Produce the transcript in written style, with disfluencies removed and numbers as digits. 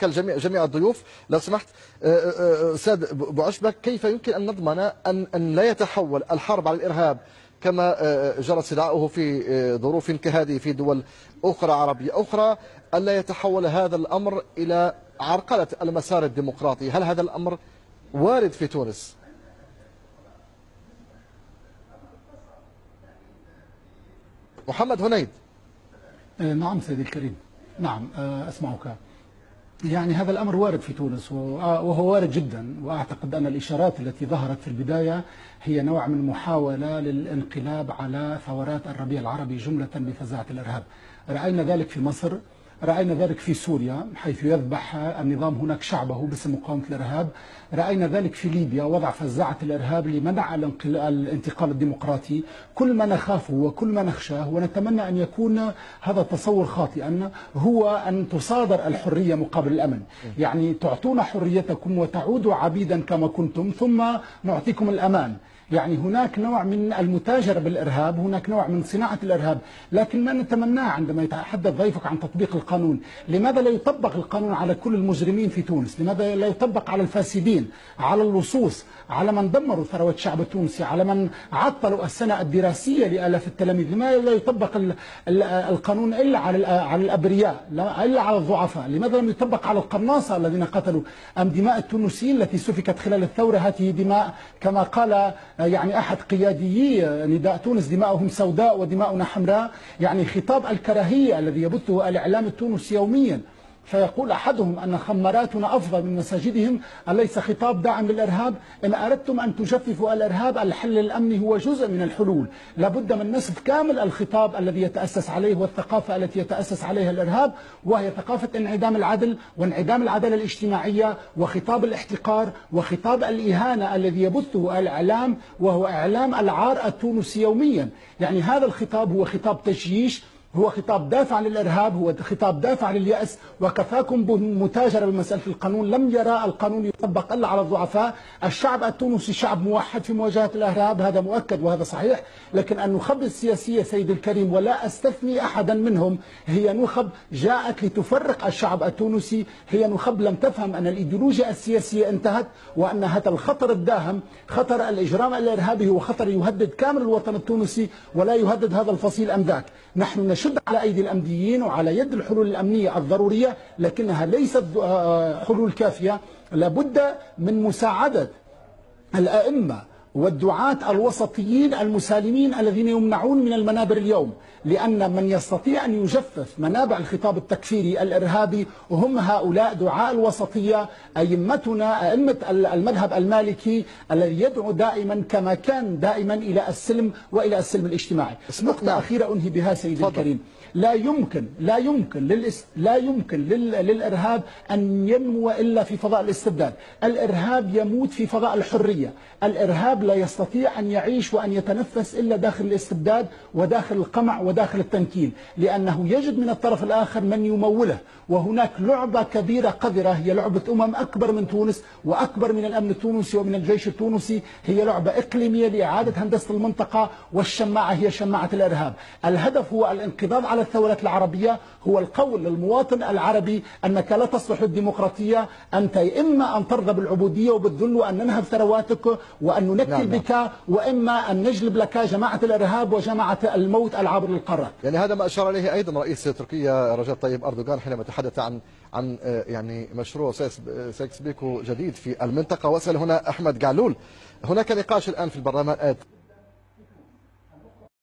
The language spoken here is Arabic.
جميع الضيوف لو سمحت. أستاذ بوعشبك، كيف يمكن أن نضمن أن لا يتحول الحرب على الإرهاب كما جرى استدعاؤه في ظروف كهذه في دول أخرى عربية أخرى، ألا يتحول هذا الأمر إلى عرقلة المسار الديمقراطي؟ هل هذا الأمر وارد في تونس؟ محمد هنيد. نعم سيدي الكريم، نعم أسمعك. يعني هذا الأمر وارد في تونس وهو وارد جدا، وأعتقد أن الإشارات التي ظهرت في البداية هي نوع من محاولة للانقلاب على ثورات الربيع العربي جملة بفزاعة الإرهاب. رأينا ذلك في مصر، رأينا ذلك في سوريا حيث يذبح النظام هناك شعبه باسم مقاومة الإرهاب، رأينا ذلك في ليبيا وضع فزاعة الإرهاب لمنع الانتقال الديمقراطي. كل ما نخافه وكل ما نخشاه ونتمنى أن يكون هذا التصور خاطئا هو أن تصادر الحرية مقابل الأمن. يعني تعطون حريتكم وتعودوا عبيدا كما كنتم ثم نعطيكم الأمان. يعني هناك نوع من المتاجرة بالإرهاب، هناك نوع من صناعة الإرهاب. لكن ما نتمناه عندما يتحدث ضيفك عن تطبيق القانون، لماذا لا يطبق القانون على كل المجرمين في تونس؟ لماذا لا يطبق على الفاسدين، على اللصوص، على من دمروا ثروة الشعب التونسي، على من عطلوا السنة الدراسية لآلاف التلاميذ؟ لماذا لا يطبق القانون إلا على الأبرياء، إلا على الضعفاء؟ لماذا لم يطبق على القناصة الذين قتلوا؟ أم دماء التونسيين التي سفكت خلال الثورة هذه دماء كما قال يعني أحد قياديي نداء تونس: دماؤهم سوداء ودماؤنا حمراء. يعني خطاب الكراهية الذي يبثه الإعلام التونسي يوميا، فيقول أحدهم أن خماراتنا أفضل من مساجدهم، أليس خطاب داعم للإرهاب؟ إن أردتم أن تجففوا الإرهاب، الحل الأمني هو جزء من الحلول. لابد من نسف كامل الخطاب الذي يتأسس عليه والثقافة التي يتأسس عليها الإرهاب، وهي ثقافة انعدام العدل وانعدام العدالة الاجتماعية وخطاب الاحتقار وخطاب الإهانة الذي يبثه الإعلام، وهو إعلام العار التونسي يوميا. يعني هذا الخطاب هو خطاب تجييش، هو خطاب دافع عن الإرهاب، هو خطاب دافع عن اليأس. وكفاكم بمتاجرة بمسألة القانون، لم يرى القانون يطبق إلا على الضعفاء. الشعب التونسي شعب موحد في مواجهة الإرهاب، هذا مؤكد وهذا صحيح. لكن النخب السياسية سيد الكريم، ولا أستثني أحدا منهم، هي نخب جاءت لتفرق الشعب التونسي، هي نخب لم تفهم أن الإيديولوجيا السياسية انتهت، وأن هذا الخطر الداهم، خطر الإجرام الإرهابي، هو خطر يهدد كامل الوطن التونسي ولا يهدد هذا الفصيل أمذاك. نحن نشد على أيدي الأمنيين وعلى يد الحلول الأمنية الضرورية، لكنها ليست حلول كافية. لابد من مساعدة الأئمة والدعاة الوسطيين المسالمين الذين يمنعون من المنابر اليوم، لأن من يستطيع أن يجفف منابع الخطاب التكفيري الإرهابي هم هؤلاء دعاء الوسطية، أئمتنا، أئمة المذهب المالكي الذي يدعو دائما كما كان دائما إلى السلم وإلى السلم الاجتماعي. نقطة أخيرة أنهي بها سيدي الكريم: لا يمكن للإرهاب أن ينمو إلا في فضاء الاستبداد. الإرهاب يموت في فضاء الحرية. الإرهاب لا يستطيع أن يعيش وأن يتنفس إلا داخل الاستبداد وداخل القمع وداخل التنكيل، لأنه يجد من الطرف الآخر من يموله. وهناك لعبة كبيرة قذرة، هي لعبة أكبر من تونس وأكبر من الأمن التونسي ومن الجيش التونسي، هي لعبة إقليمية لإعادة هندسة المنطقة، والشماعة هي شماعة الإرهاب. الهدف هو الانقضاض على الثورات العربية، هو القول للمواطن العربي أنك لا تصلح الديمقراطية، أنت إما أن ترضى بالعبودية وبالذل وأن ننهب ثرواتك وأن ننكل بك، وإما أن نجلب لك جماعة الإرهاب وجماعة الموت العابر للقارات. يعني هذا ما أشار إليه أيضا رئيس تركيا رجب طيب أردوغان حينما تحدث عن يعني مشروع سايكس بيكو جديد في المنطقة. وأسأل هنا أحمد قعلول، هناك نقاش الآن في البرلمان